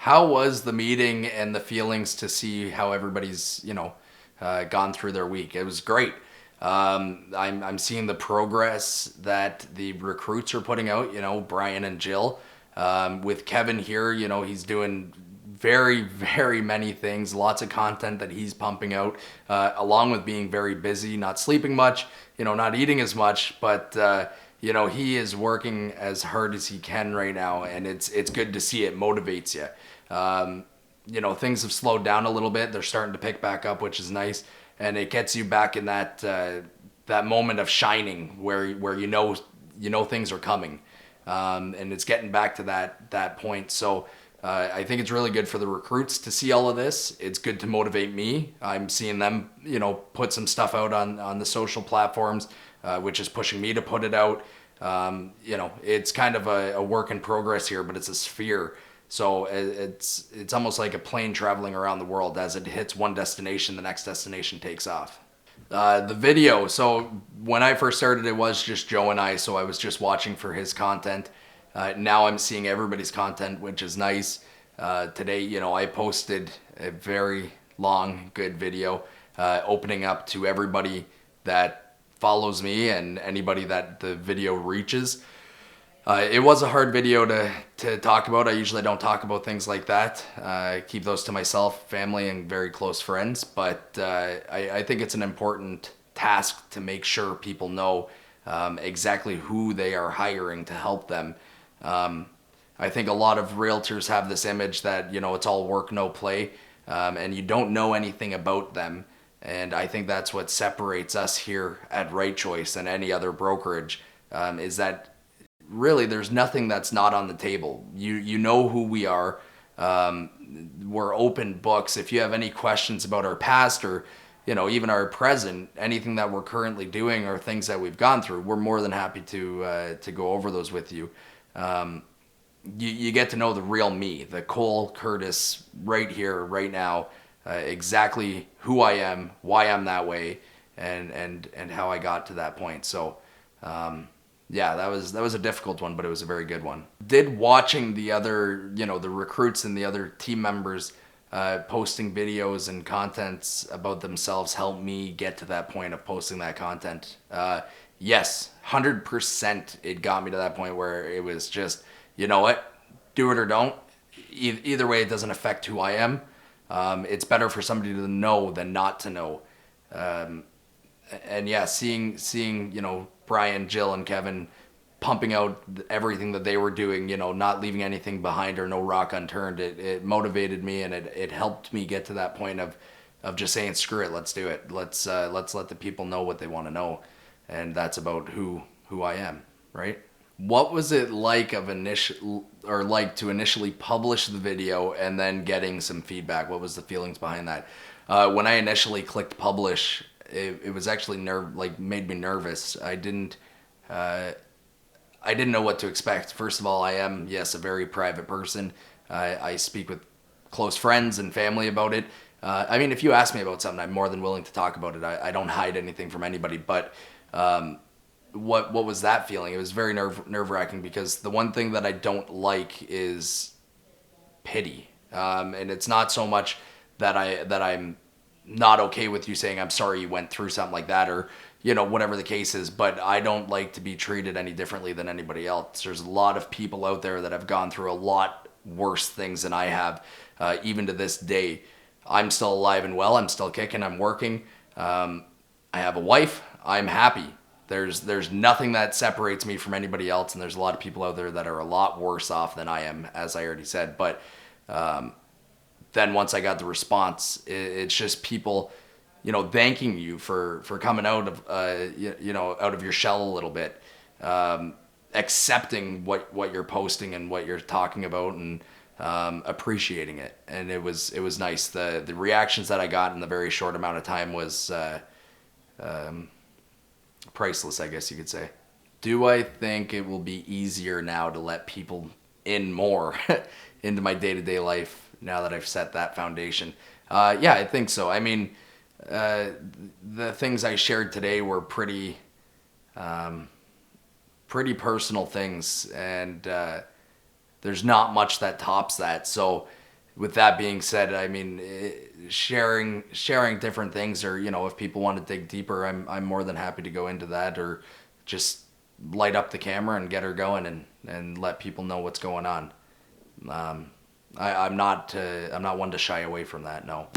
How was the meeting and the feelings to see how everybody's, gone through their week? It was great. I'm seeing the progress that the recruits are putting out, Brian and Jill. With Kevin here, he's doing very, very many things, lots of content that he's pumping out, along with being very busy, not sleeping much, not eating as much, but he is working as hard as he can right now, and it's good to see. It motivates you. Things have slowed down a little bit. They're starting to pick back up, which is nice, and it gets you back in that moment of shining where things are coming, and it's getting back to that point. So I think it's really good for the recruits to see all of this. It's good to motivate me. I'm seeing them, put some stuff out on the social platforms, which is pushing me to put it out. It's kind of a work in progress here, but it's a sphere. So it's almost like a plane traveling around the world. As it hits one destination, the next destination takes off. The video. So when I first started, it was just Joe and I. So I was just watching for his content. Now I'm seeing everybody's content, which is nice. Today, I posted a very long, good video opening up to everybody that follows me and anybody that the video reaches. It was a hard video to talk about. I usually don't talk about things like that. I keep those to myself, family, and very close friends. But I think it's an important task to make sure people know exactly who they are hiring to help them. I think a lot of realtors have this image that, it's all work, no play, and you don't know anything about them. And I think that's what separates us here at RightChoice and any other brokerage, is that really there's nothing that's not on the table. You know who we are. We're open books. If you have any questions about our past or even our present, anything that we're currently doing or things that we've gone through, we're more than happy to go over those with you. You get to know the real me, the Khol Curtis, right here, right now, exactly who I am, why I'm that way, and how I got to that point. So yeah, that was a difficult one, but it was a very good one. Did watching the other, the recruits and the other team members posting videos and contents about themselves help me get to that point of posting that content? Yes, 100% it got me to that point where it was just, you know what, do it or don't. Either way, it doesn't affect who I am. It's better for somebody to know than not to know. And yeah, seeing Brian, Jill, and Kevin pumping out everything that they were doing, not leaving anything behind or no rock unturned, it motivated me, and it helped me get to that point of just saying, screw it, let's do it. Let's let the people know what they want to know, and that's about who I am, right? What was it like to initially publish the video and then getting some feedback? What was the feelings behind that? When I initially clicked publish, it was actually made me nervous. I didn't know what to expect. First of all, I am, yes, a very private person. I speak with close friends and family about it. If you ask me about something, I'm more than willing to talk about it. I don't hide anything from anybody. But what was that feeling? It was very nerve-wracking, because the one thing that I don't like is pity. And it's not so much that I'm not okay with you saying I'm sorry you went through something like that, or whatever the case is, but I don't like to be treated any differently than anybody else. There's a lot of people out there that have gone through a lot worse things than I have. Even to this day, I'm still alive and well. I'm still kicking. I'm working. I have a wife. I'm happy. There's nothing that separates me from anybody else, and there's a lot of people out there that are a lot worse off than I am, as I already said. But then once I got the response, it's just people, thanking you for coming out of out of your shell a little bit, accepting what you're posting and what you're talking about, and appreciating it. And it was nice. The reactions that I got in the very short amount of time was priceless, I guess you could say. Do I think it will be easier now to let people in more into my day-to-day life now that I've set that foundation? Yeah, I think so. The things I shared today were pretty personal things, and there's not much that tops that. So with that being said, I mean, sharing different things, or if people want to dig deeper, I'm more than happy to go into that, or just light up the camera and get her going, and let people know what's going on. I'm not one to shy away from that. No.